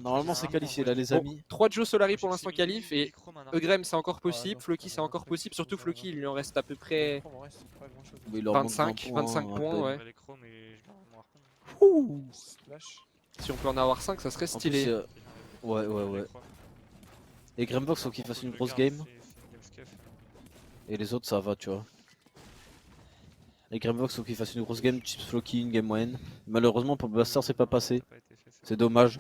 Normalement c'est qualifié là les Bon, amis. 3 Joe Solari pour l'instant qualif et Eugrem c'est encore possible, Floki c'est encore possible, surtout Floki il lui en reste à peu près Mais il leur manque 20 25 points, à points, ouais. peine. Ouh. Si on peut en avoir 5 ça serait En stylé. plus, ouais. Et Grimbox faut qu'il fasse une grosse game. Et les autres ça va tu vois. Et Grimbox faut qu'il fasse une grosse game, Chips Floki une game moyenne. Malheureusement pour Blaster c'est pas passé. C'est dommage.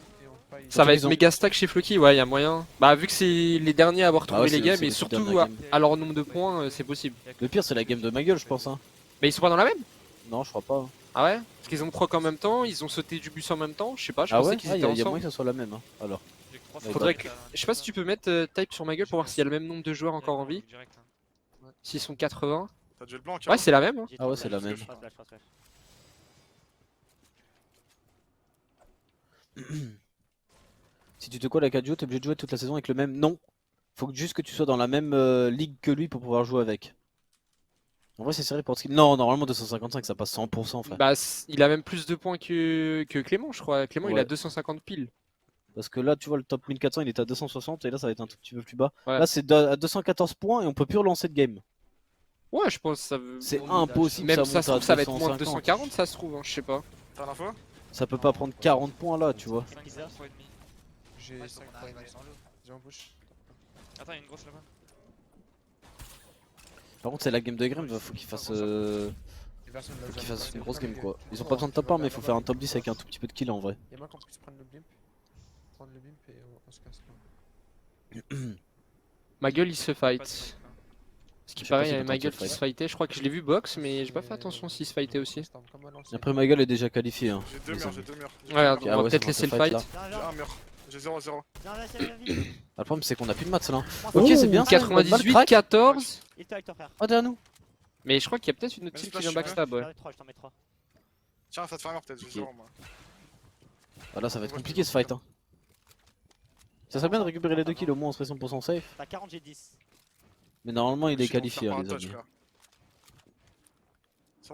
Ça va Surtout être qu'ils ont- méga stack chez Floki, ouais, y a moyen. Bah, vu que c'est les derniers à avoir trouvé ouais, les c'est games, les et toutes surtout dernières games. à leur nombre de points, c'est possible. Le pire c'est la game de ma gueule je pense hein. Mais ils sont pas dans la même? Non je crois pas. Ah ouais? Parce qu'ils ont proc en même temps, ils ont sauté du bus en même temps, je sais pas, je Ah pensais ouais? qu'ils Ah, étaient y a ensemble. moyen que ça soit la même hein. Alors. Faudrait que... Je sais pas si tu peux mettre type sur ma gueule pour voir s'il y a le même nombre de joueurs encore en vie. S'ils sont 80. T'as duel blanc, Ouais, c'est la même. Hein. Ah ouais c'est la même. Si tu te colles avec Adjo, t'es obligé de jouer toute la saison avec le même. Non. Faut juste que tu sois dans la même ligue que lui pour pouvoir jouer avec. En vrai c'est sérieux pour skill. Non, normalement 255 ça passe 100% frère. Bah, il a même plus de points que Clément, je crois. Clément, il a Ouais. 250 piles. Parce que là tu vois le top 1400 il est à 260 et là ça va être un tout petit peu plus bas. Ouais. Là c'est à 214 points et on peut plus relancer de game. Ouais, je pense que ça veut... C'est impossible. Même ça monte se à trouve, ça va être moins de 250. 240, ça se trouve, hein, je sais pas. T'as l'info? Ça peut pas prendre 40 points là tu vois. J'ai 5 points. J'ai en bouche. Attends, il y a une grosse là-bas. Par contre c'est la game de Grim, faut qu'il fasse une grosse game quoi. Ils ont pas besoin de top 1 mais il faut faire un top 10 avec un tout petit peu de kill en vrai. Y'a moi qu'on puisse prendre le blimp. Prendre le blimp et on se casse là. Ma gueule, il se fight. Ce qui Je sais pas paraît, si il y avait le ma temps gueule de qui fight. se fightait. Je crois que je l'ai vu box, mais j'ai pas fait attention s'il se fightait aussi. Après ma gueule est déjà qualifiée hein. J'ai 2 murs, j'ai 2 murs. Ouais, Ok, on ah va ouais, peut-être ça laisser le commence fight. à fight, J'ai un mur. J'ai 0-0. Ah, le problème c'est qu'on a plus de maths là. Oh, Ok c'est bien ça. 98, crack. 14. Il était avec toi, frère. Oh derrière nous. Mais je crois qu'il y a peut-être une autre Vas-y, team qui vient flash, backstab, ouais. Je t'en mets 3. Tiens, ça te fait un mur peut-être, j'ai 0 moi. Ah là ça va être compliqué ce fight hein. Ça serait bien de récupérer les 2 kills au moins on serait 100% safe. T'as 40, j'ai 10. Mais normalement il est Ils vont qualifié faire hein, par un les touch, amis. frère.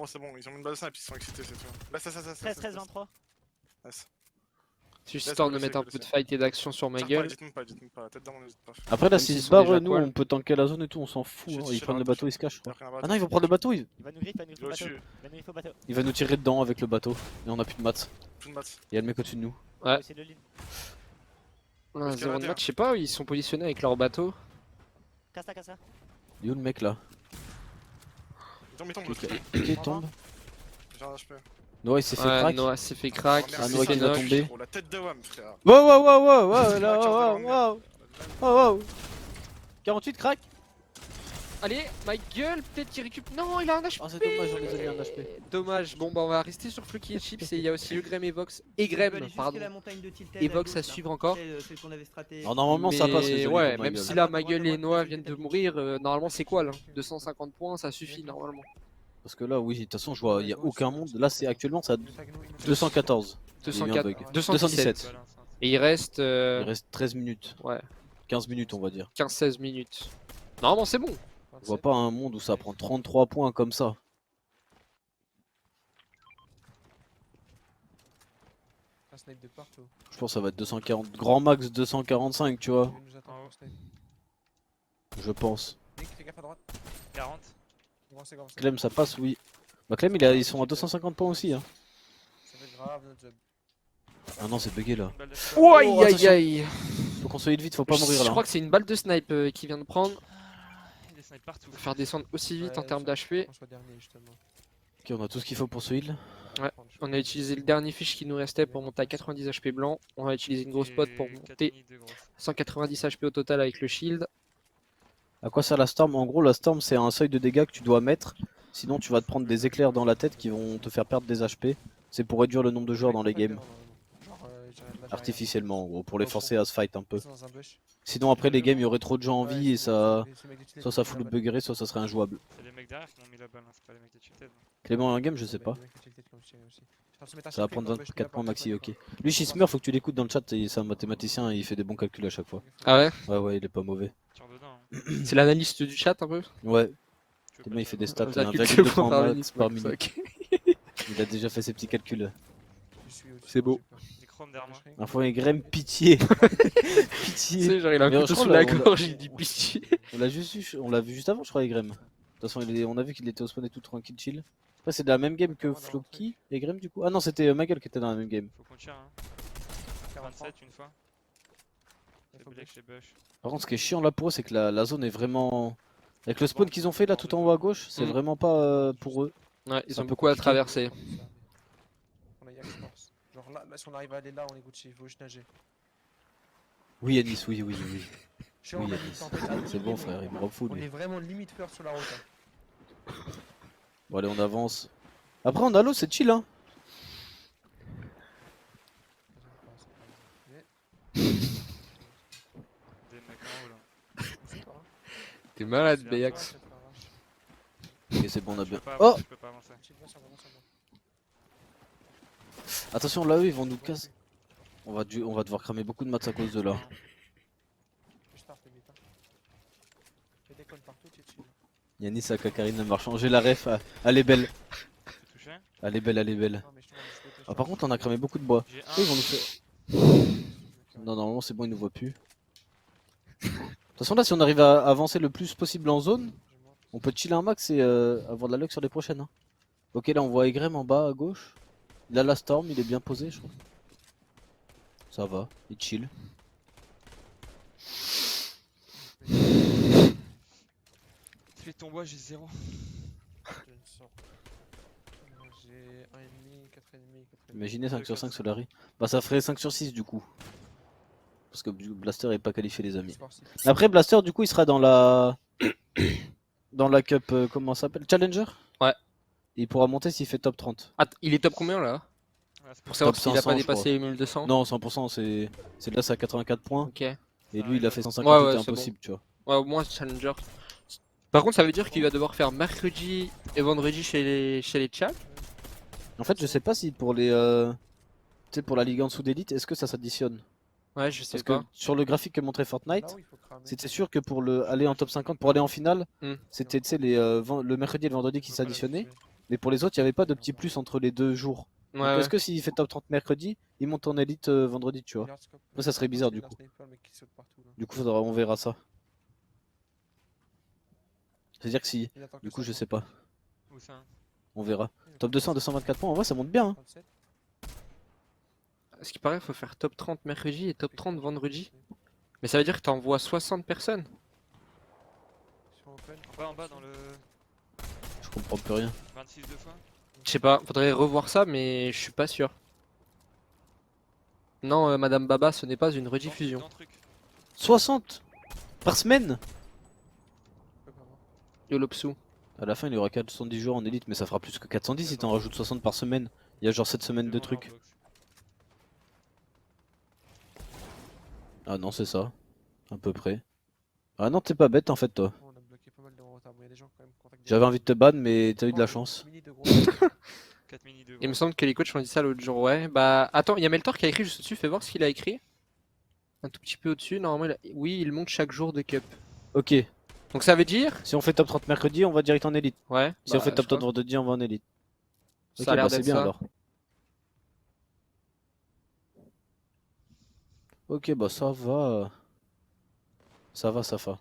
C'est bon, ils ont une balle de snipe, ils sont excités c'est tout. Là, ça. 13, 13, 23. Nice. C'est juste Laisse-le, histoire de laisse-le, mettre un peu de laisse-le. fight et d'action sur ma Tire gueule. pas, dites-moi pas, tête dans mon n'hésite pas. Après là Même s'ils s'ils se sont déjà barrent nous poil. on peut tanker la zone et tout on s'en fout. J'ai Hein. touché Ils la prennent le touche. bateau ils se cachent. T'as pris un Ah non ils vont prendre le bateau, Il va nous griffe, il va nous J'ai griffe au-dessus, au bateau. Il va nous griffe au bateau. il va nous tirer dedans avec le bateau. Et on a plus de maths. plus de maths. Il y a le mec au-dessus de nous. Ouais. C'est le lead. Ah, 0 de match, je sais pas, ils sont positionnés avec leur bateau. Cassa. Il est où le mec là? Il tombe, Ok, il tombe. J'ai un HP. Noah il s'est fait Ouais, crack. Noah s'est fait crack. Oh, Ah, merci, Noah qui ça va me tomber. tue, La tête de Wam, frère. Wow là, La wow. 48 crack. Allez, ma gueule, peut-être qu'il récupère. Non, il a un HP. Ah c'est dommage j'en ai donné un HP. Dommage. Bon, bah, on va rester sur Floki et Chips. Et il y a aussi Eugrem et Vox. Egrem, pardon. Et Vox à suivre encore. Alors normalement ça passe les Mais jolis ouais, contre ma même gueule. si là ma gueule et Noah viennent de mourir, normalement c'est quoi là? 250 points, ça suffit normalement. Parce que là oui, de toute façon je vois, il y a aucun monde. Là c'est actuellement ça 214. Il y a eu un bug. 217. Et il reste, Il reste 13 minutes. ouais, 15 minutes on va dire. 15-16 minutes. Normalement c'est bon. Je vois pas un monde où ça prend 33 points comme ça. Un snipe de partout. Je pense que ça va être 240. Grand max 245 tu vois. Il nous attend pour snipe. Je pense. Nick, fais gaffe à droite. 40. Grand. Clem ça passe oui. Bah Clem ils sont à 250 points aussi hein. Ça fait grave notre job. Ah non c'est bugué là. Une balle de Oh, aïe, aïe aïe. Faut qu'on soit vite, faut pas mourir Je là. crois que c'est une balle de snipe qui vient de prendre. Il y a des snipes partout. Pour faire descendre aussi vite en termes Ouais, d'HP. qu'on soit dernier justement. Ok on a tout ce qu'il faut pour ce heal. On a utilisé le dernier fiche qui nous restait pour monter à 90 HP blanc. On va utiliser une grosse pot pour monter 190 HP au total avec le shield. À quoi sert la storm? En gros la storm c'est un seuil de dégâts que tu dois mettre. Sinon tu vas te prendre des éclairs dans la tête qui vont te faire perdre des HP. C'est pour réduire le nombre de joueurs dans les games. Artificiellement en gros, pour les forcer à se fight un peu. Sinon après les games il y aurait trop de gens en vie et ça... Soit ça fout le buggerait, soit ça serait injouable. C'est les mecs derrière qui m'ont mis la balle, hein, c'est pas les mecs de Tilted. Clément en game je sais pas. Ça va prendre 24 points maxi, ok. Lui Schismer faut que tu l'écoutes dans le chat, c'est un mathématicien et il fait des bons calculs à chaque fois. Ah ouais? Ouais il est pas mauvais. Tire dedans. Hein. C'est l'analyste du chat un peu? Ouais, Tu veux Clément pas il fait tirer des stats, Vous il a un calculez virgule de pour points faire max une par ok. minute. Il a déjà fait ses petits calculs. C'est beau. forme derrière moi. Info Egrem, pitié. Tu Pitié. sais, genre il a un Mais je couteau crois sous là, la on l'a- gorge, il dit pitié. On l'a juste vu, on l'a vu juste avant, je crois, Egrem. De toute façon, on a vu qu'il était au spawn et tout tranquille, chill. Après, c'est de la même game que Floki et Egrem du coup. Ah non, c'était Michael qui était dans la même game. Faut qu'on tire, hein. 27 une fois. C'est Black chez Bush. Par contre, ce qui est chiant là pour eux, c'est que la zone est vraiment. Avec le spawn qu'ils ont fait là tout en haut à gauche, c'est Mm. vraiment pas pour eux. Ouais, C'est ils un ont peu beaucoup à compliqué. traverser. On a Yax Force. Genre là, si on arrive à aller là, on est Gucci, il faut juste nager. Oui, Yanis, oui, oui, oui. Je sais, on Oui, a Yanis. dit, en fait, à C'est bon, limite, frère, il me rend fou On lui. est vraiment limite first sur la route. Hein. Bon, allez, on avance. Après, en halo, c'est chill, hein. Des mecs en haut là. C'est pas, hein. T'es malade, C'est Bayax. Ouais, c'est pas grave. Ok, c'est bon, on a Je bien. peux pas Oh avancer, je peux pas avancer. Tu vois, ça va, ça va. Attention, là, eux, ils vont nous casser. On va devoir cramer beaucoup de mats à cause de là. Je start limite. Hein. Je déconne partout, tu chill. Yanis à Kakarine marchand. J'ai la ref. Elle est belle. Tu peux toucher? Elle est belle, elle est belle. Non, mais je te demande, je peux te Ah, par contre, on a cramé beaucoup de bois. J'ai Eux, ils vont un. nous faire. Non, normalement, c'est bon, ils nous voient plus. De toute façon, là, si on arrive à avancer le plus possible en zone, on peut chiller un max et avoir de la luck sur les prochaines. Hein. Ok, là, on voit Egrem en bas à gauche. Là, la Storm, il est bien posé, je crois. Ça va, il chill. Fais ton bois, j'ai 0. J'ai une sorte. J'ai 1,5, 4,5, 4,5. Imaginez 5 sur 5 Solari. Bah, ça ferait 5 sur 6 du coup. Parce que Blaster est pas qualifié, les amis. Sport, si. Après, Blaster, du coup, il sera dans la. Dans la cup, comment ça s'appelle? Challenger? Ouais. Il pourra monter s'il fait top 30. Ah, il est top combien là? Pour savoir s'il a 500, pas je dépassé les 1200. Non, 100%, c'est là, c'est à 84 points. Ok. Et Ah lui, il a ouais, fait c'est 150, bon. Ouais, c'était c'est impossible, tu vois. Ouais, au moins Challenger. Par contre, ça veut dire qu'il va devoir faire mercredi et vendredi chez les chats. En fait, je sais pas si pour les. Tu sais, pour la ligue en dessous d'élite, est-ce que ça s'additionne? Ouais, je sais Parce pas. que sur le graphique que montrait Fortnite, Là où il faut cramer. c'était sûr que pour aller en top 50, pour aller en finale, Hmm. c'était tu sais, le mercredi et le vendredi qui s'additionnaient. Mais pour les autres, il n'y avait pas de petit plus entre les 2 jours. Ouais, Donc ouais. est-ce que s'il fait top 30 mercredi, il monte en élite vendredi, tu vois? Moi, ça serait bizarre, du coup. Du coup, on verra ça. C'est-à-dire que si. Du coup, je sais pas. Où ça? On verra. Top 200, 224 points, en vrai, ça monte bien. Hein. À ce qui paraît, il faut faire top 30 mercredi et top 30 vendredi. Mais ça veut dire que t'envoies 60 personnes. En bas dans le Je comprends plus rien. 26 deux fois. Je sais pas, faudrait revoir ça, mais je suis pas sûr. Non, Madame Baba, ce n'est pas une rediffusion. Dans le truc. 60 par semaine? Yolopsou. À la fin, il y aura 410 joueurs en élite, mais ça fera plus que 410 si t'en rajoutes 60 par semaine. Il y a genre 7 semaines de Devant trucs. leur box. Ah non, c'est ça. À peu près. Ah non, t'es pas bête en fait, toi. On a bloqué pas mal de retard. Il y a des gens quand même contact. J'avais envie de te ban, mais t'as eu de la chance. 4 mini de Il me semble que les coachs ont dit ça l'autre jour, ouais. Bah, attends, il y a Meltor qui a écrit juste au-dessus, fais voir ce qu'il a écrit. Un tout petit peu au-dessus, normalement, oui, il monte chaque jour de cup. Ok. Donc ça veut dire. Si on fait top 30 mercredi, on va direct en élite. Ouais. Si on bah, fait top je crois. 30 vendredi, on va en élite. Ça Ok, a l'air bah c'est d'être bien ça. alors. Ok, bah ça va. Ça va, ça va.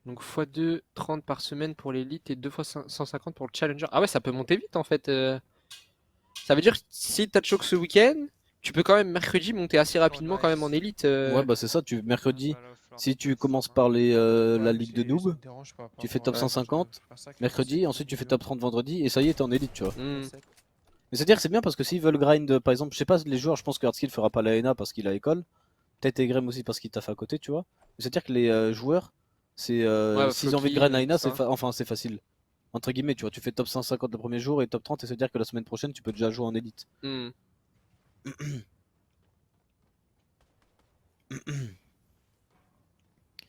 Donc x2, 30 par semaine pour l'élite et 2 fois 150 pour le challenger. Ah ouais, ça peut monter vite en fait. Ça veut dire que si t'as de choc ce week-end, tu peux quand même mercredi monter assez rapidement quand même en élite. Ouais, bah c'est ça, tu mercredi. Bah, là, il va falloir Si que tu ça commences soit- par la ligue de noob, tu fais top 150 mercredi, ensuite tu fais top 30 vendredi, et ça y est, t'es en élite, tu vois. Hmm. Mais c'est-à-dire que c'est bien parce que s'ils veulent grind, par exemple, je sais pas, les joueurs, je pense que Hardskill fera pas la NA parce qu'il a école. Peut-être Egrem aussi parce qu'il taffe à côté, tu vois. Mais c'est-à-dire que les joueurs, c'est bah, s'ils ont envie de Floki, grind la NA, tout ça. enfin, c'est facile. Entre guillemets, tu vois, tu fais top 150 le premier jour et top 30, et c'est-à-dire que la semaine prochaine, tu peux déjà jouer en élite. Hmm.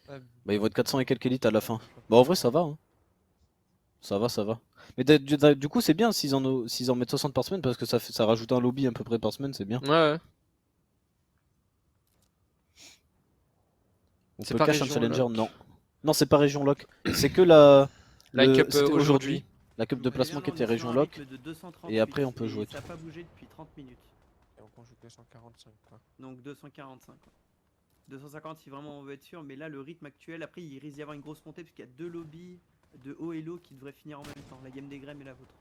Bah, ils vont être 400 et quelques élites à la fin. Bah, en vrai, ça va, hein. Ça va, ça va. Mais du coup, c'est bien s'ils en mettent 60 par semaine parce que ça rajoute un lobby à peu près par semaine, c'est bien. Ouais, ouais. On C'est peut pas cash un région challenger, lock. non. Non, c'est pas région lock. C'est que la cup c'était aujourd'hui. La cup de placement qui était région lock. Et après, on peut jouer Ça n'a pas bougé depuis 30 minutes. Et on conjoue 245 quoi. Donc 245. Quoi. 250 si vraiment on veut être sûr, mais là le rythme actuel, après il risque d'y avoir une grosse montée parce qu'il y a deux lobbies de haut et low qui devraient finir en même temps, la game des Grêmes et la vôtre.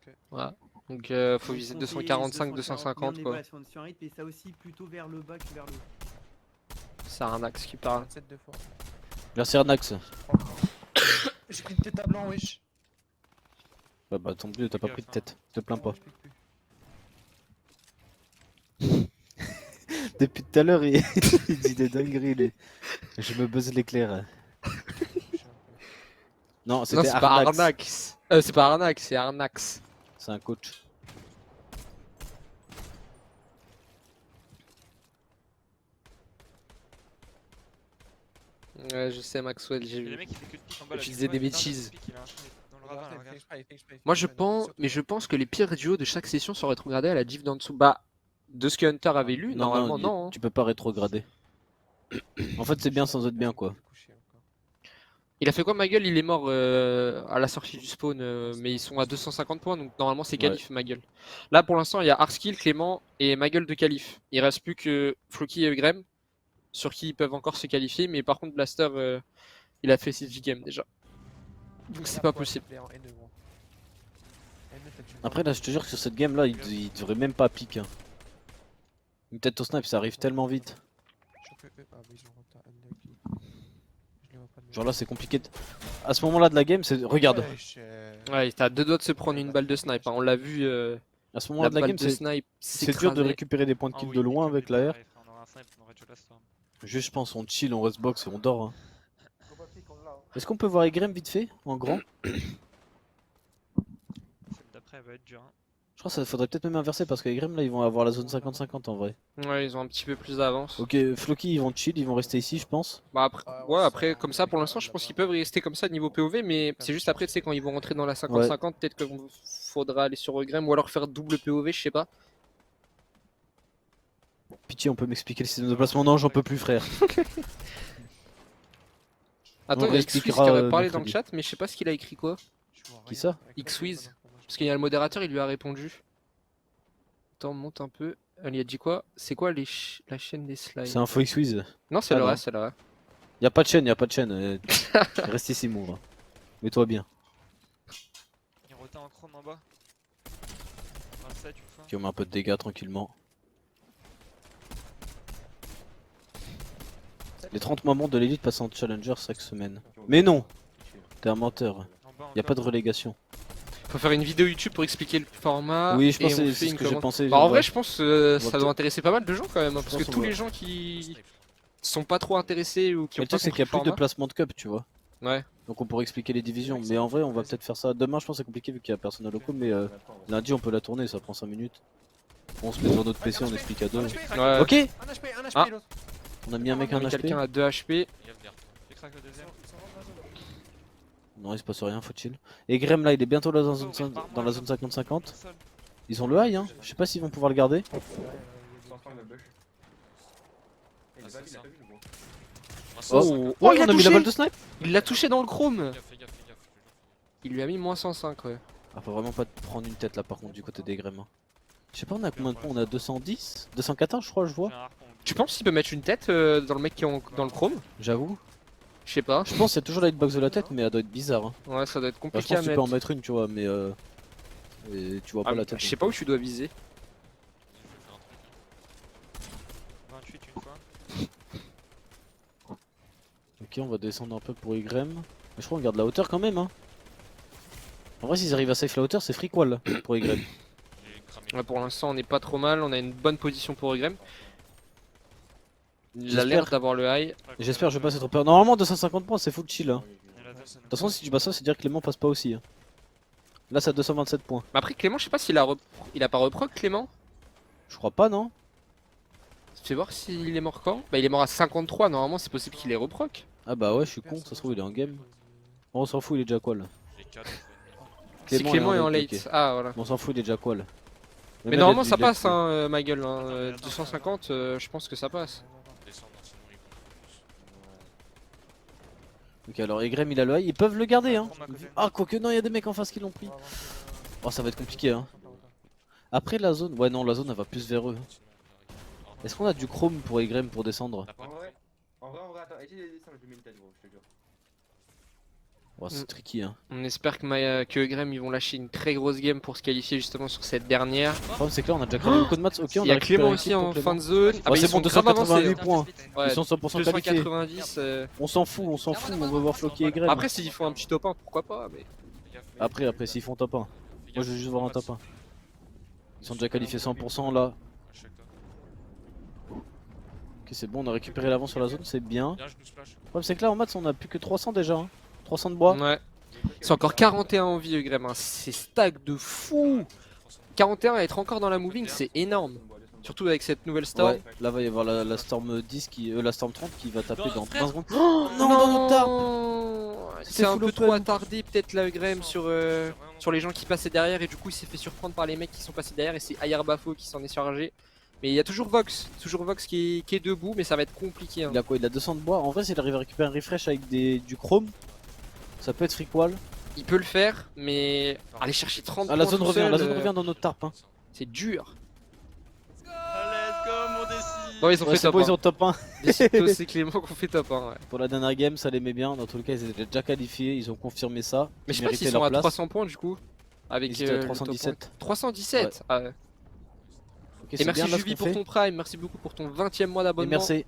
Ok. Voilà. Donc faut Donc, viser comptez 245, 240, 250 mais quoi. voilà, si on est sur un rythme, et ça aussi plutôt vers le bas que vers le haut. C'est un axe qui parle. 27 deux fois. Merci Arnax. J'ai pris une tête à blanc, wesh. Bah tant mieux, t'as pas pris de tête. Te plains pas. Je pique plus. Depuis tout à l'heure, il... il dit des dingueries, lui. Je me buzz l'éclair. Je suis un peu. Non, Non, c'était c'est pas Arnax. Arnax. C'est pas Arnax, c'est Arnax. C'est un coach. Ouais, je sais, Maxwell, j'ai Il y a des vu. mecs qui fait que de pique en bas là. Tu tu disais vois, des putain, bêtises. le pique, il a un champ dans le ravin, là, regarde. Moi je pense que les pires duos de chaque session sont rétrogradés à la div d'en dessous. Bah, de ce que Hunter avait lu, normalement non. Hein. Tu peux pas rétrograder. En fait, c'est bien sans être bien, quoi. Il a fait quoi, Magel? Il est mort à la sortie du spawn, mais ils sont à 250 points, donc normalement c'est Calif, Magel. Là pour l'instant il y a Arskill, Clément et Magel de Calif. Il reste plus que Floki et Grem, sur qui ils peuvent encore se qualifier, mais par contre Blaster il a fait ses G-Game déjà. Donc c'est pas possible. Après, là, je te jure que sur cette game là, il devrait même pas pique. Hein. Une tête au snipe, ça arrive tellement vite. Genre là, c'est compliqué. À ce moment là de la game, c'est. Regarde. Ouais, t'as deux doigts de se prendre une balle de snipe, hein. On l'a vu. À ce moment La là de la balle game, de c'est. snipe C'est dur de s'écraser. récupérer des points de Ah kill oui, de loin comme avec il la est R. pareil, frère, on aura un snipe, on aurait Joe Last, hein. Juste, je pense, on chill, on reste box et on dort. Hein. Go pas pique, on l'a. Hein. Est-ce qu'on peut voir Egrem vite fait, en grand? Celle d'après elle va être dure. Hein. Je crois que ça faudrait peut-être même inverser parce que Egrem là, ils vont avoir la zone 50-50 en vrai. Ouais, ils ont un petit peu plus d'avance. Ok, Floki, ils vont chill, ils vont rester ici, je pense. Bah après, ouais, après comme ça pour l'instant je pense qu'ils peuvent rester comme ça niveau POV, mais c'est juste après tu sais quand ils vont rentrer dans la 50-50 peut-être qu'il faudra aller sur Grem ou alors faire double POV, je sais pas. Pitié, on peut m'expliquer le système de placement? Non, j'en peux plus, frère. Attends, il y a X-Wiz qui réexpliquera, aurait parlé dans le mercredi. chat, mais je sais pas ce qu'il a écrit quoi. Qui ça? X-Wiz. Parce qu'il y a le modérateur, il lui a répondu. Attends, on monte un peu. Il a dit quoi? C'est quoi la chaîne des slides? C'est un faux X-Wiz. Non, c'est Ah le non. reste, c'est le reste. Y'a pas de chaîne, y'a pas de chaîne. Reste ici, mon gars. Mets-toi bien. Il retient en chrome en bas. 27 une fois. Qui on met un peu de dégâts tranquillement. Les 30 moments de l'élite passent en challenger chaque semaine. Mais non! T'es un menteur. En bas Y'a pas de encore. relégation. Faut faire une vidéo YouTube pour expliquer le format. Oui, je pense et que on c'est fait ce une que j'ai commande. pensé. Bah, en ouais. vrai, je pense va ça peut-être- doit intéresser pas mal de gens quand même, hein, parce pense que qu'on tous va- les gens qui sont pas trop intéressés ou qui Mais ont le pas truc, c'est qu'il y a compris plus de le format. placement de cup, tu vois. Ouais. Donc on pourrait expliquer les divisions. Mais en vrai, on va peut-être faire ça. Demain, je pense que c'est compliqué vu qu'il y a personne à loco. Mais lundi, on peut la tourner, ça prend 5 minutes. On se met sur notre PC, on explique à deux. Ouais. Ok! Un HP, un HP Ah. l'autre. On a mis un mec à un HP. Quelqu'un à 2 HP. J'ai crack le deuxième. Non, il se passe rien, faut chill. Et Grem là, il est bientôt là dans la zone 50-50. Seul. Ils ont le high, hein. Je sais pas s'ils vont pouvoir le garder. Ah, c'est ça. Oh, Oh, il a on a mis touché la balle de snipe. Il l'a touché dans le chrome. Fais gaffe, fais gaffe, je te jure. Il lui a mis moins 105, ouais. Ah, faut vraiment pas te prendre une tête là par contre du côté des Grem. Hein. Je sais pas, on a combien de points? On a 210 214 je crois, je vois. J'ai un harpon. Tu penses qu'il peut mettre une tête dans le mec qui est dans le chrome? J'avoue. Je sais pas. Je pense que c'est toujours la hitbox de la tête, mais elle doit être bizarre. Hein. Ouais, ça doit être Bah, je compliqué pense à que tu peux en mettre. mettre une, tu vois, mais et tu vois Ah, pas la tête. je sais pas où tu dois viser. 28 une fois. Ok, on va descendre un peu pour Grem. Mais je crois qu'on garde la hauteur quand même. Hein. En vrai, s'ils arrivent à safe la hauteur, c'est free qual pour Grem. J'ai cramé. Ouais, pour l'instant, on est pas trop mal. On a une bonne position pour Grem. Il a J'espère. l'air d'avoir le high. J'espère, je vais pas être trop peur. Normalement, 250 points, c'est full chill. Hein. Et la deuxième. De toute façon, si tu bats ça, c'est dire que Clément passe pas aussi. Hein. Là, c'est à 227 points. Mais après, Clément, je sais pas s'il a il a pas reproc, Clément. Je crois pas, non? Fais voir s'il est mort quand. Bah, il est mort à 53. Normalement, c'est possible qu'il ait reproc. Ah bah ouais, je suis con, ça se trouve, il est en game. On s'en fout, il est déjà qual. J'ai 4. Si Clément est en late. ok. Ah, voilà. On s'en fout, il est déjà qual. Mais normalement, ça passe, hein, ma gueule. Hein. 250, je pense que ça passe. Descendre, sinon ils vont plus. Ok, alors Egrem il a le high, ils peuvent le garder. Hein. Prends ma côté. Ah, quoique, non, il y a des mecs en face qui l'ont pris. Oh, ça va être compliqué. Hein. Après la zone, ouais non la zone elle va plus vers eux. Est-ce qu'on a du chrome pour Egrem pour descendre? T'as pas de En vrai, attends, essaye de descendre, je lui mets une tête, gros, je te jure. Ouais, c'est tricky hein. On espère que Grem ils vont lâcher une très grosse game pour se qualifier justement sur cette dernière. Le problème c'est que là on a déjà cramé beaucoup de maths, ok on Il y a récupéré Clément un aussi kill en pour fin de Clément. zone. Ouais, Ah bah c'est ils sont bon, grave avancés. 288 points. Ouais, Ils sont 100% qualifiés. 290. On s'en fout, on veut voir Floki et Grem. Après s'ils font un petit top 1, pourquoi pas mais... Après s'ils font top 1. Moi je veux juste voir un top 1. Ils sont déjà qualifiés 100% là. Ok c'est bon, on a récupéré l'avance sur la zone, c'est bien. Bien, je nous splash. Le problème c'est que là en maths on a plus que 300 déjà. Hein. 300 de bois. Ouais. C'est encore 41 en vie Grem, hein. C'est stack de fou. 41 à être encore dans la moving c'est énorme. Surtout avec cette nouvelle storm. Ouais, là va y avoir la Storm 10 qui. La Storm 30 qui va taper dans 20 secondes. Oh non, dans notre tard. C'est C'était un full peu open. trop attardé peut-être là Grem sur les gens qui passaient derrière et du coup il s'est fait surprendre par les mecs qui sont passés derrière et c'est Ayar Bafo qui s'en est chargé. Mais il y a toujours Vox qui est debout mais ça va être compliqué. Hein. Il a quoi? Il a 200 de bois. En vrai, s'il arrive à récupérer un refresh avec du chrome, ça peut être freakwall. Il peut le faire mais aller chercher 30 Ah, la points zone tout revient, seul, la zone revient dans notre tarp. Hein. c'est dur. Let's go, mon déci. Bon ils ont Ouais, fait c'est top bon, 1. ils ont top 1. Décidos c'est Clément qu'on fait top 1 ouais. Pour la dernière game, ça les met bien. Dans tous les cas, ils étaient déjà qualifiés. Ils ont confirmé ça. Mais je Ils sais pas s'ils méritaient sont leur à place. 300 points du coup. Avec Ils étaient à le top 317. 1. 317 ah ouais. Ok, Et c'est merci bien là ce Juvi qu'on pour fait. ton prime, merci beaucoup pour ton 20ème mois Et d'abonnement. merci. Ouais,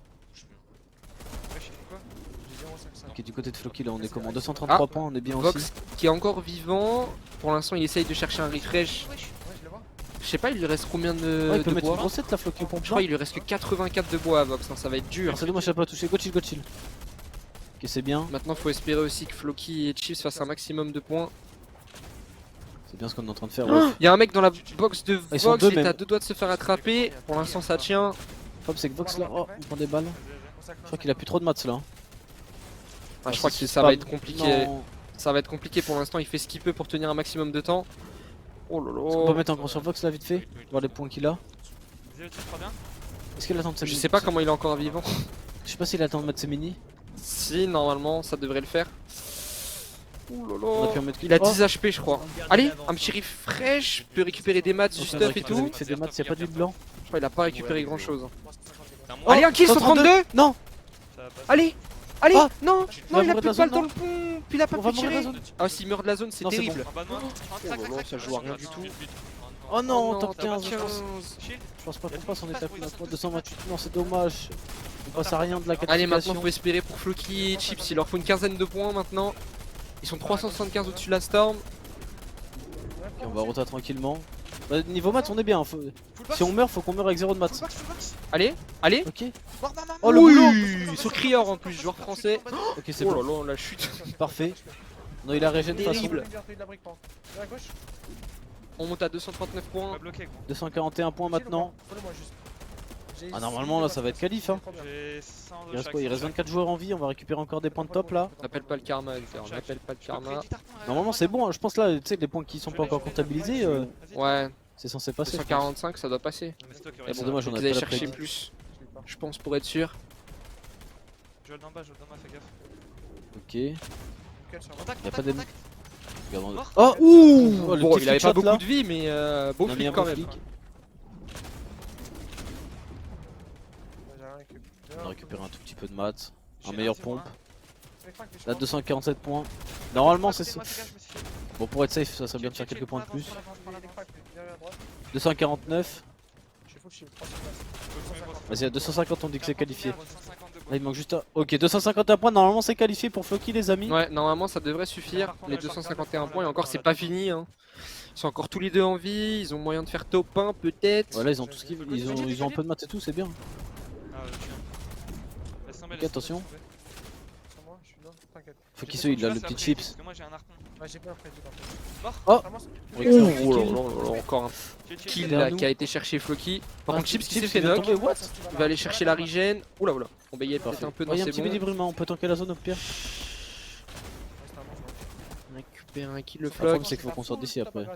je fais quoi? J'ai 0,500. Ok, du côté de Floki, là on est comme en 233 points. On est bien aussi. Vox qui est encore vivant, pour l'instant il essaye de chercher un refresh. Ouais, je le vois. Je sais pas, il lui reste combien Ouais, de il peut mettre une bois. grossette la Floki au pompe. Je crois qu'il lui reste que 84 de bois à Vox, hein, ça va être dur. C'est dommage, j'ai pas touché. Go chill, go chill. Ok, c'est bien. Maintenant faut espérer aussi que Floki et Chips fassent un maximum de points. C'est bien ce qu'on est en train de faire. Ouais. Il y a un mec dans la box de Ils sont Vox, deux, il est à même. 2 doigts de se faire attraper. Pour l'instant ça tient. Le problème c'est que Vox là, oh, il prend des balles. Je crois qu'il a plus trop de maths là. Ah, je crois que c'est ça pas- va être compliqué. Non. Ça va être compliqué pour l'instant, il fait ce qu'il peut pour tenir un maximum de temps. Oh là Est-ce qu'on peut là. mettre encore sur Vox là vite fait? Voir les points qu'il a. Vas-y, tu crois bien? Est-ce qu'il attend de Je sais pas comment il est encore vivant. Je sais pas s'il attend de mettre ses mini. Si, normalement, ça devrait le faire. Ouh là On a là. pu en mettre Il a Oh. 10 HP, je crois. Allez, un petit refresh, peut récupérer des maths, du stuff et tout. Il fait des maths, y'a pas d'huile blanc. Je crois qu'il a pas récupéré grand chose. T'as un Oh, mois, Allez, un kill sur 32. Non. ça va passer. Allez, allez. Ah, Non, va non, il a mourir de plus la de balles zone, dans le pont. Puis il a pas On va pu mourir de la tirer. zone. Ah, s'il meurt de la zone, c'est Non, c'est terrible. En bas de moi. Oh là là, ça joue à rien du tout. Oh non, top t'as 15. pas Je pense. 15. Shield. Je pense pas qu'on passe, on est à 228. Non, c'est dommage. On passe à rien de la qualification. Allez, maintenant faut espérer pour Floki et Chips, il leur faut une quinzaine de points maintenant. Ils sont 375 au-dessus de la Storm. Ok, on va roter tranquillement. Bah, niveau maths, on est bien. Si on meurt, faut qu'on meure avec 0 de maths. Allez, allez. Ok. Oh Oh le boulot. oui, sur Crior en plus, joueur français. Ok, c'est Oh là bon. là, la chute. Parfait. Non, il a régène de toute façon. Terrible. À gauche. On monte à 239 On points. va bloquer, gros. 241 points maintenant. Follow-moi juste. J'ai Ah, normalement, là, ça va être qualif, hein. J'ai 100 de Il reste chaque. quoi? Il reste 24 joueurs en vie. On va récupérer encore des points de top là. On n'appelle pas le karma, Hector, on n'appelle pas le karma. Normalement, c'est bon. Hein. Je pense là, tu sais, les points qui sont pas encore comptabilisés, Ouais, c'est censé passer. je pense. 245, ça doit passer. Eh, c'est dommage, on Vous a allez pas la chercher prédit. plus, je pense, pour être sûr. Je d'en bas, fais gaffe. Ok. Y Nickel sur moi. Contact, a pas contact, de. contact. Regardons. Mort. Oh ouh. Oh, le Bon, petit il avait flick pas shot, là. beaucoup de vie, mais beau On a mis flic un quand bon même. flic. J'ai rien récupéré. On a récupéré un tout petit peu de maths. Un J'ai meilleur un, c'est bon, pompe. hein. Là 247 points. Normalement c'est ça. Fais gaffe, je me suis fait. Bon pour être safe ça serait bien de faire quelques points de plus. Viens à droite. 249. Je suis full shield. 350. Vas-y à 250 on dit que c'est qualifié. 250 de bois. Là il manque juste un. Ok 251 points normalement c'est qualifié pour Floki les amis. Ouais, normalement ça devrait suffire, les 251 points, et encore c'est pas fini. Hein. Ils sont encore tous les deux en vie, ils ont moyen de faire top 1 peut-être. Voilà ils ont tout ce qu'ils veulent. Ils ont un peu de maths et tout c'est bien. Ah, je suis un. Laisse tomber, Ok, laisse attention. tomber, laisse tomber. Sur moi, je suis là. T'inquiète. Faut qu'il J'ai se il a pas le de petit place chips. Parce que moi j'ai un harpon. Ouais, j'ai pas un prédit par contre. Mort. Oh. Vraiment, c'est- On récupère Oh le là kill. là là, encore un Chill, chill, kill chill. là nous. qui a été cherché Floki. Par Ah, contre Chips qui s'est Chips, fait il vient knock, tomber, what? il va aller chercher la regen. Oula oula, on baillait peut-être Parfait. un peu Oh, dans y a un ses petit bons. débrûlement, on peut tanker la zone au pire. On récupère un kill le Le problème floc. c'est qu'il faut qu'on sorte d'ici après.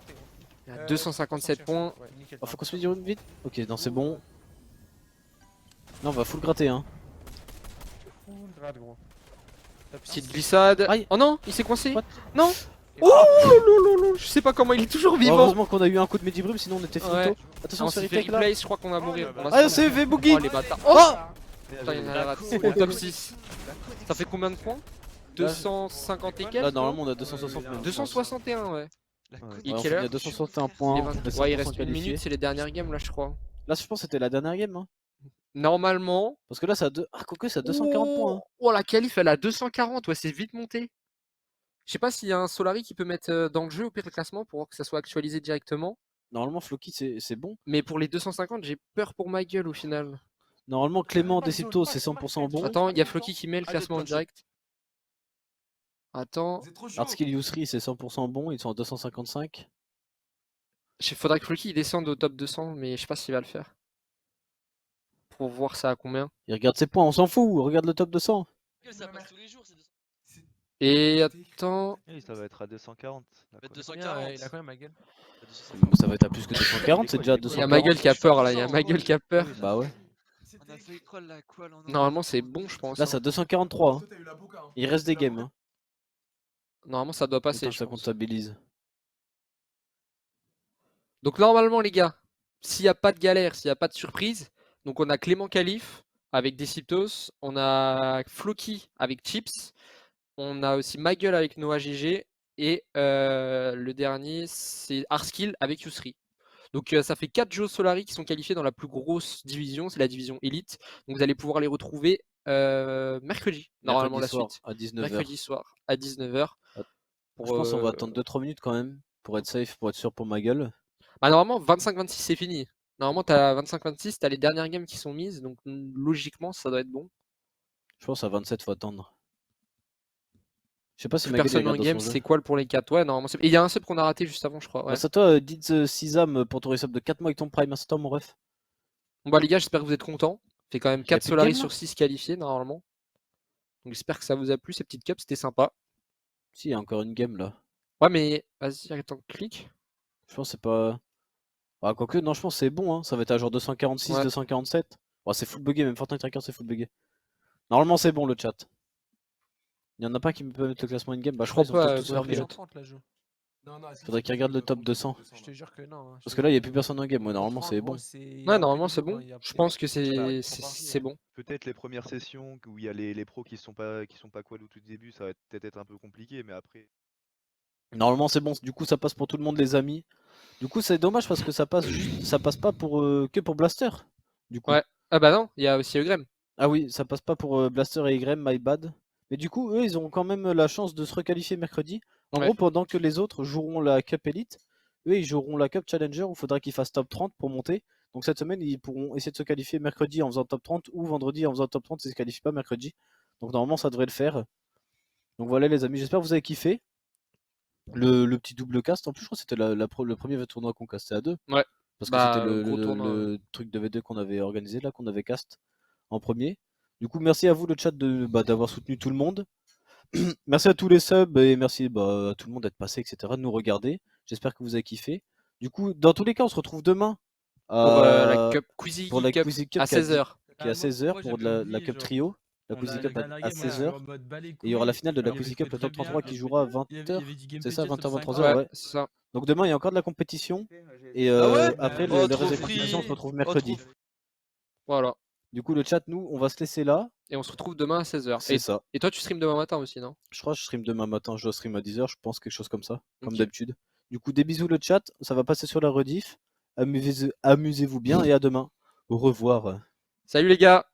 Il a 257 points. Ouais, nickel. Oh, faut qu'on se mette vite. Ok non c'est bon. Non on va full gratter hein. Full grade, gros. Petite glissade. Aïe. Oh non, il s'est coincé. What? Non. Oh lolo, je sais pas comment il est toujours vivant. Heureusement qu'on a eu un coup de Medibrim, sinon on était finito. Ouais. Attention, On c'est s'est fait retake là. replace, je crois qu'on va mourir. On va Ah, se- c'est fait Boogie. Oh les bâtards. Oh putain, il y en a la rate. C'est le top 6. Ça fait combien de points 250 et quelques. Là, normalement, on a 260 même. 261, ouais. La Il côte- est Ouais, quelle il y heure a 261 Il est points. 20. on est Ouais, il 100% reste une qualifié. minute, c'est les dernières games là, je crois. Là, je pense que c'était la dernière game. Hein. Normalement. Parce que là, ça a deux... Ah, quoique, ça a 240 points. Hein. Oh, la qualif, elle a 240. Ouais, c'est vite monté. Je sais pas s'il y a un Solari qui peut mettre dans le jeu au pire le classement pour que ça soit actualisé directement. Normalement, Floki, c'est bon. Mais pour les 250, j'ai peur pour ma gueule au final. Normalement, Clément Decipto, c'est 100% bon. Attends, il y a Floki qui met le classement en direct. Attends, C'est trop chaud. Artskill Yusri, c'est 100% bon. Ils sont en 255. faudrait que Floki il descende au top 200, mais je sais pas s'il va le faire. Pour voir ça à combien. Il regarde ses points, on s'en fout. Regarde le top 200. Ça passe tous les jours. Et attends, Oui, ça va être à 240. d'accord. 240. Il a quand même ma gueule. Ça va être à plus que 240, c'est déjà à il y 240. a ma gueule qui a peur là, il y a ma gueule qui a peur. Bah ouais. On a fait quoi la quoi en Normalement c'est bon je pense. Là, hein. c'est à 243. Hein. Toi, t'as eu la boca, hein. Il reste des games. Hein. Normalement ça doit passer. Attends, je ça pense. comptabilise. Donc normalement les gars, s'il n'y a pas de galère, s'il n'y a pas de surprise, donc on a Clément Calif avec Deciptos, on a Floki avec Chips, on a aussi Magueule avec Noah GG et le dernier c'est Arskill avec Yusri. Donc ça fait 4 Joe Solari qui sont qualifiés dans la plus grosse division, c'est la division Elite. Donc vous allez pouvoir les retrouver mercredi, normalement la Mercredi soir, suite. à 19h. Mercredi soir à 19h. Je pense qu'on va attendre 2-3 minutes quand même. Pour être safe, pour être sûr pour ma gueule. Bah normalement 25-26 c'est fini. Normalement t'as 25-26, t'as les dernières games qui sont mises, donc logiquement ça doit être bon. Je pense à 27, faut attendre. Je sais pas si Plus ma gueule personne en est dans game, son jeu. c'est quoi pour les 4? Ouais, normalement c'est. Et il y a un sub qu'on a raté juste avant, je crois. Ouais. Merci à toi, Dids Sisam, pour ton resub de 4 mois avec ton prime. Merci à toi, mon ref. Bon bah les gars, j'espère que vous êtes contents. Fait quand même Il y a 4 plus de Solari game, là sur 6 qualifiés normalement. Donc j'espère que ça vous a plu, ces petites cups, c'était sympa. Si, il y a encore une game là. Ouais mais vas-y, attends, clique. Je pense que c'est pas. Ah, quoique, non, je pense que c'est bon. Hein. Ça va être à genre 246, Ouais. 247. Oh, c'est full bugué, même Fortnite Tracker, c'est full bugué. Normalement, c'est bon le chat. Il y en a pas qui me peuvent mettre le classement in-game. Bah, je Je crois qu'ils crois ont pas, tous ouais, fermé. mais- là. 230 la jeu. Non, non, Faudrait qu'ils regardent le top 200. Je te jure que non. hein. Parce que là, il n'y a plus personne en game. Ouais, normalement, c'est bon. Ouais, normalement c'est bon. Je pense que c'est bon. Peut-être les premières sessions où il y a les pros qui sont pas qual au tout début, ça va peut-être être un peu compliqué, mais après. Normalement, c'est bon. Du coup, ça passe pour tout le monde, les amis. Du coup, c'est dommage parce que ça passe ça passe pas pour que pour Blaster. Du coup. Ouais. Ah bah non, il y a aussi Eugrem. Ah oui, ça passe pas pour Blaster et Egrem, my bad. Mais du coup, eux, ils ont quand même la chance de se requalifier mercredi. En Ouais. gros, pendant que les autres joueront la Cup Elite, eux, ils joueront la Cup Challenger où il faudra qu'ils fassent top 30 pour monter. Donc cette semaine, ils pourront essayer de se qualifier mercredi en faisant top 30 ou vendredi en faisant top 30 s'ils se qualifient pas mercredi. Donc normalement, ça devrait le faire. Donc voilà les amis, j'espère que vous avez kiffé. Le petit double cast, en plus je crois que c'était le premier tournoi qu'on castait à deux. Ouais. Parce que Bah, c'était le gros tournoi, le truc de V2 qu'on avait organisé là, qu'on avait cast en premier. Du coup merci à vous le chat d'avoir soutenu tout le monde. Merci à tous les subs et merci à tout le monde d'être passé, etc. de nous regarder. J'espère que vous avez kiffé. Du coup, dans tous les cas, on se retrouve demain Pour la à- Cup Quizy pour la Cup Quizy Cup à qui a 16h. qui est à 16h pour la Cup Trio. La Quizy Cup à 16h. Et il y aura la finale de la Quizy Cup, le top 33 qui jouera à 20h. C'est ça, 20h, 23h, ouais. C'est ça. Donc demain, il y a encore de la compétition. Et Ah ouais après, Oh, le trop reste des free. compétitions, on se retrouve Oh, mercredi. trop Voilà. Du coup, le chat, nous, on va se laisser là. Et on se retrouve demain à 16h. C'est ça. Et toi, tu stream demain matin aussi, non? Je crois que je stream demain matin, je dois stream à 10h, je pense, quelque chose comme ça, comme Ok. d'habitude. Du coup, des bisous le chat, ça va passer sur la rediff. Amusez-vous bien et à demain. Au revoir. Salut les gars!